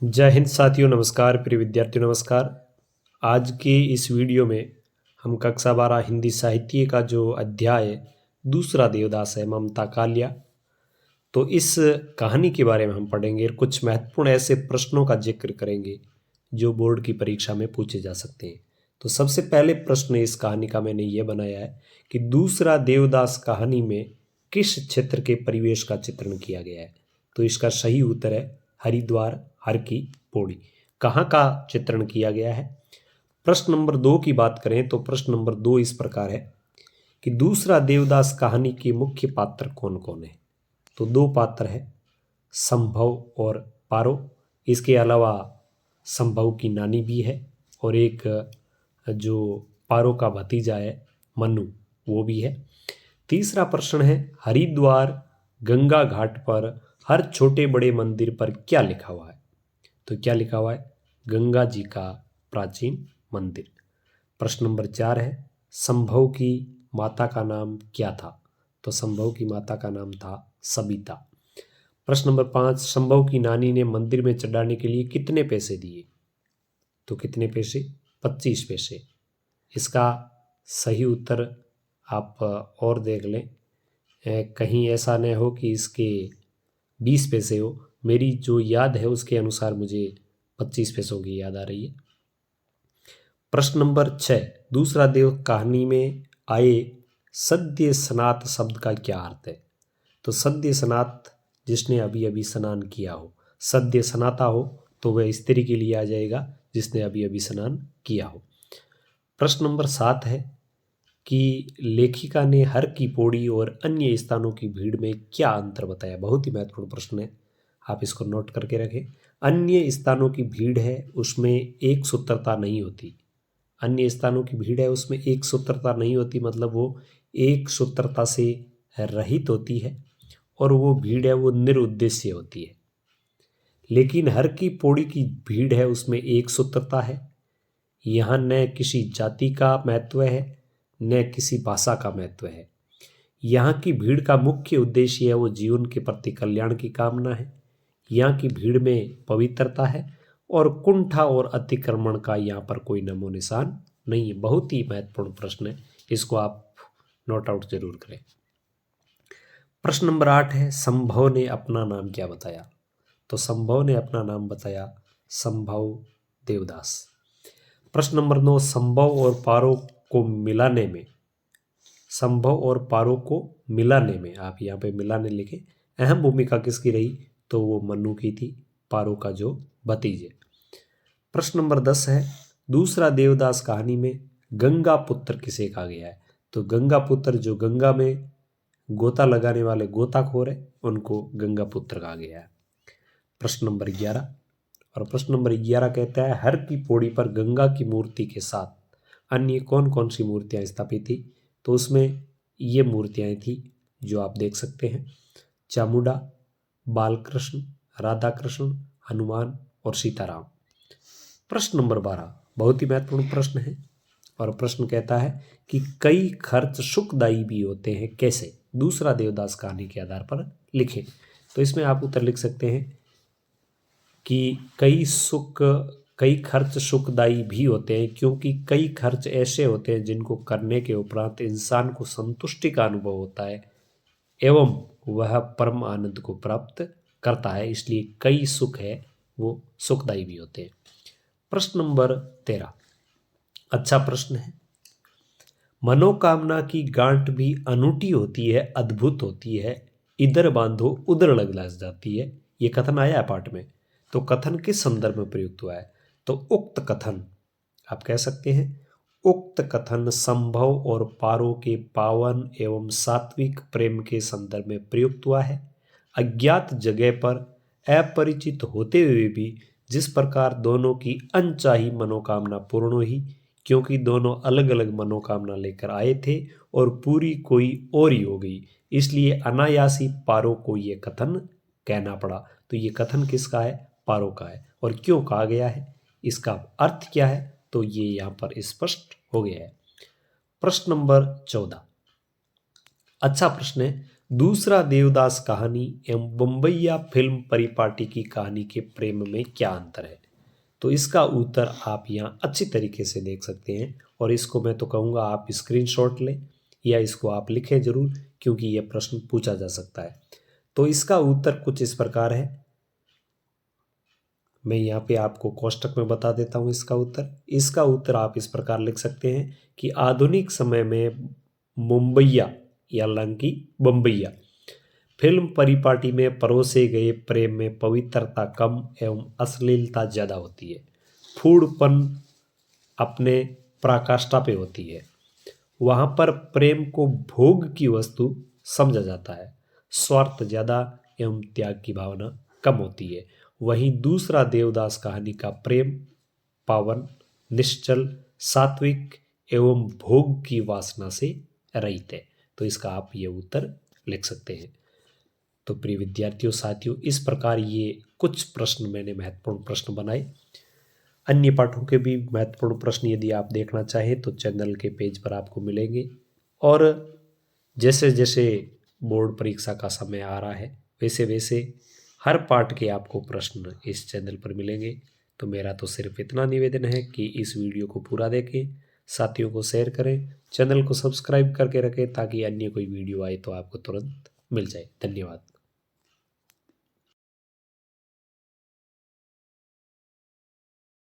जय हिंद साथियों, नमस्कार। प्रिय विद्यार्थियों नमस्कार। आज के इस वीडियो में हम कक्षा 12 हिंदी साहित्य का जो अध्याय दूसरा देवदास है, ममता कालिया, तो इस कहानी के बारे में हम पढ़ेंगे और कुछ महत्वपूर्ण ऐसे प्रश्नों का जिक्र करेंगे जो बोर्ड की परीक्षा में पूछे जा सकते हैं। तो सबसे पहले प्रश्न इस कहानी का मैंने ये बनाया है कि दूसरा देवदास कहानी में किस क्षेत्र के परिवेश का चित्रण किया गया है। तो इसका सही उत्तर है हरिद्वार, हर की पौड़ी। कहाँ का चित्रण किया गया है। प्रश्न नंबर 2 की बात करें तो प्रश्न नंबर 2 इस प्रकार है कि दूसरा देवदास कहानी के मुख्य पात्र कौन कौन है। तो 2 पात्र है, संभव और पारो। इसके अलावा संभव की नानी भी है और एक जो पारो का भतीजा है मनु, वो भी है। तीसरा प्रश्न है हरिद्वार गंगा घाट पर हर छोटे बड़े मंदिर पर क्या लिखा हुआ है। तो क्या लिखा हुआ है, गंगा जी का प्राचीन मंदिर। प्रश्न नंबर 4 है संभव की माता का नाम क्या था। तो संभव की माता का नाम था सबिता। प्रश्न नंबर 5 संभव की नानी ने मंदिर में चढ़ाने के लिए कितने पैसे दिए। तो कितने पैसे, 25 पैसे। इसका सही उत्तर आप और देख लें, कहीं ऐसा न हो कि इसके 20 पैसे हो। मेरी जो याद है उसके अनुसार मुझे 25 पैसों की याद आ रही है। प्रश्न नंबर 6 दूसरा देव कहानी में आए सद्य स्नात शब्द का क्या अर्थ है। तो सद्य स्नात जिसने अभी अभी स्नान किया हो, सद्य स्नाता हो तो वह स्त्री के लिए आ जाएगा जिसने अभी अभी स्नान किया हो। प्रश्न नंबर 7 है कि लेखिका ने हर की पौड़ी और अन्य स्थानों की भीड़ में क्या अंतर बताया। बहुत ही महत्वपूर्ण प्रश्न है, आप इसको नोट करके रखें। अन्य स्थानों की भीड़ है उसमें एक सूत्रता नहीं होती। अन्य स्थानों की भीड़ है उसमें एक सूत्रता नहीं होती, मतलब वो एक सूत्रता से रहित होती है और वो भीड़ है वो निरुद्देश्य होती है। लेकिन हर की पौड़ी की भीड़ है उसमें एक सूत्रता है। यहाँ न किसी जाति का महत्व है न किसी भाषा का महत्व है। यहाँ की भीड़ का मुख्य उद्देश्य है वो जीवन के प्रति कल्याण की कामना है। यहाँ की भीड़ में पवित्रता है और कुंठा और अतिक्रमण का यहाँ पर कोई नमो निशान नहीं है। बहुत ही महत्वपूर्ण प्रश्न है, इसको आप नोट आउट जरूर करें। प्रश्न नंबर 8 है संभव ने अपना नाम क्या बताया। तो संभव ने अपना नाम बताया संभव देवदास। प्रश्न नंबर 9 संभव और पारो को मिलाने में, संभव और पारो को मिलाने में, आप यहाँ पे मिलाने लिखे, अहम भूमिका किसकी रही। तो वो मनु की थी, पारो का जो भतीजे। प्रश्न नंबर 10 है दूसरा देवदास कहानी में गंगा पुत्र किसे कहा गया है। तो गंगा पुत्र जो गंगा में गोता लगाने वाले गोताखोर है उनको गंगा पुत्र कहा गया है। प्रश्न नंबर 11 और प्रश्न नंबर 11 कहता है हर की पौड़ी पर गंगा की मूर्ति के साथ अन्य कौन कौन सी मूर्तियां स्थापित थी। तो उसमें ये मूर्तियां थी जो आप देख सकते हैं, चामुंडा, बालकृष्ण, राधा कृष्ण, हनुमान और सीताराम। प्रश्न नंबर 12 बहुत ही महत्वपूर्ण प्रश्न है और प्रश्न कहता है कि कई खर्च सुखदायी भी होते हैं, कैसे। दूसरा देवदास कहानी के आधार पर लिखें। तो इसमें आप उत्तर लिख सकते हैं कि कई खर्च सुखदायी भी होते हैं क्योंकि कई खर्च ऐसे होते हैं जिनको करने के उपरांत इंसान को संतुष्टि का अनुभव होता है एवं वह परम आनंद को प्राप्त करता है, इसलिए कई सुख है वो सुखदायी भी होते हैं। प्रश्न नंबर 13 अच्छा प्रश्न है। मनोकामना की गांठ भी अनूठी होती है, अद्भुत होती है, इधर बांधो उधर लग जाती है, ये कथन आया है पाठ में। तो कथन किस संदर्भ में प्रयुक्त हुआ है। तो उक्त कथन आप कह सकते हैं, उक्त कथन संभव और पारो के पावन एवं सात्विक प्रेम के संदर्भ में प्रयुक्त हुआ है। अज्ञात जगह पर अपरिचित होते हुए भी जिस प्रकार दोनों की अनचाही मनोकामना पूर्ण हुई, क्योंकि दोनों अलग अलग मनोकामना लेकर आए थे और पूरी कोई और ही हो गई, इसलिए अनायासी पारो को ये कथन कहना पड़ा। तो ये कथन किसका है, पारो का है। और क्यों कहा गया है, इसका अर्थ क्या है, तो ये यहाँ पर स्पष्ट हो गया है। प्रश्न नंबर 14 अच्छा प्रश्न है। दूसरा देवदास कहानी एवं बम्बैया फिल्म परिपाटी की कहानी के प्रेम में क्या अंतर है? तो इसका उत्तर आप यहाँ अच्छी तरीके से देख सकते हैं, और इसको मैं तो कहूँगा आप स्क्रीनशॉट लें या इसको आप लिखें जरूर, क्योंकि यह प्रश्न पूछा जा सकता है। तो इसका उत्तर कुछ इस प्रकार है, मैं यहाँ पे आपको कोष्टक में बता देता हूँ इसका उत्तर। इसका उत्तर आप इस प्रकार लिख सकते हैं कि आधुनिक समय में मुंबईया या लंकी बम्बैया फिल्म परिपाटी में परोसे गए प्रेम में पवित्रता कम एवं अश्लीलता ज़्यादा होती है। फूडपन अपने पराकाष्ठा पे होती है। वहाँ पर प्रेम को भोग की वस्तु समझा जाता है। स्वार्थ ज़्यादा एवं त्याग की भावना कम होती है। वहीं दूसरा देवदास कहानी का प्रेम पावन, निश्चल, सात्विक एवं भोग की वासना से रहित है। तो इसका आप ये उत्तर लिख सकते हैं। तो प्रिय विद्यार्थियों साथियों, इस प्रकार ये कुछ प्रश्न मैंने महत्वपूर्ण प्रश्न बनाए। अन्य पाठों के भी महत्वपूर्ण प्रश्न यदि आप देखना चाहें तो चैनल के पेज पर आपको मिलेंगे, और जैसे जैसे बोर्ड परीक्षा का समय आ रहा है वैसे वैसे हर पाठ के आपको प्रश्न इस चैनल पर मिलेंगे। तो मेरा तो सिर्फ इतना निवेदन है कि इस वीडियो को पूरा देखें, साथियों को शेयर करें, चैनल को सब्सक्राइब करके रखें ताकि अन्य कोई वीडियो आए तो आपको तुरंत मिल जाए। धन्यवाद।